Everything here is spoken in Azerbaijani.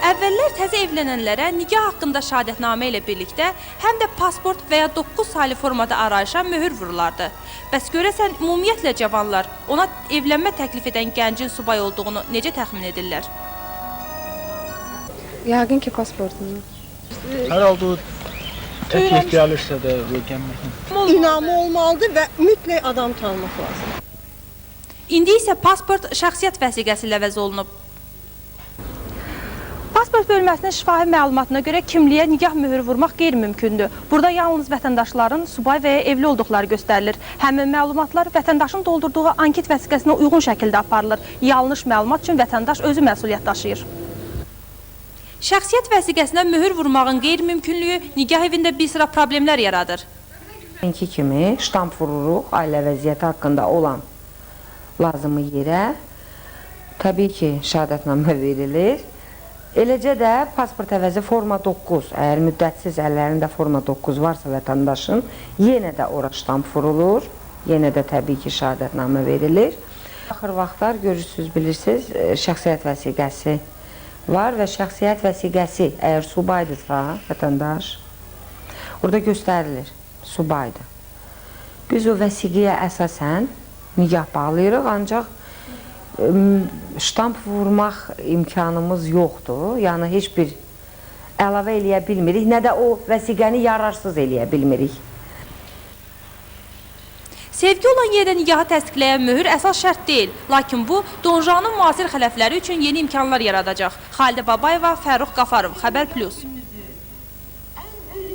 Əvvəllər təzə evlənənlərə nikah haqqında şəhadətnamə ilə birlikdə həm də pasport və ya 9 saylı formada arayışa möhür vurulardı. Bəs görəsən, ümumiyyətlə cavanlar ona evlənmə təklif edən gəncin subay olduğunu necə təxmin edirlər? Yəqin ki, pasportunu. Hər halda o təklif gəlirsə də öyrənmək. İnamı olmalıdır və mütləq adam tanımaq lazım. İndi isə pasport şəxsiyyət vəsiqəsi ilə əvəz olunub. Pasport bölməsinin şifahi məlumatına görə kimliyə nikah möhürü vurmaq qeyri-mümkündür. Burada yalnız vətəndaşların subay və ya evli olduqları göstərilir. Həmin məlumatlar vətəndaşın doldurduğu anket vəsiqəsinə uyğun şəkildə aparılır. Yanlış məlumat üçün vətəndaş özü məsuliyyət daşıyır. Şəxsiyyət vəsiqəsinə möhür vurmağın qeyri-mümkünlüyü nikah evində bir sıra problemlər yaradır. İnki kimi ştamp vururuq ailə vəziyyəti haqqında olan lazımı yerə. Təbii ki, şəhadətnamə verilir. Eləcə də pasport əvəzi forma 9, əgər müddətsiz əllərində forma 9 varsa vətəndaşın, yenə də ora ştamp vurulur, yenə də təbii ki, şəhadətnamə verilir. Axır vaxtlar görürsünüz, bilirsiniz, şəxsiyyət vəsiqəsi var və şəxsiyyət vəsiqəsi əgər subaydırsa vətəndaş, orada göstərilir, subaydır. Biz o vəsiqəyə əsasən nikah bağlayırıq, ancaq ştamp vurmaq imkanımız yoxdur, yəni heç bir əlavə eləyə bilmirik, nə də o vəsiqəni yararsız eləyə bilmirik. Sevgi olan yerdə nikahı təsdiqləyən möhür əsas şərt deyil, lakin bu, Donjanın müasir xələfləri üçün yeni imkanlar yaradacaq. Xalidə Babayeva, Fərrux Qafarov, Xəbər Plus.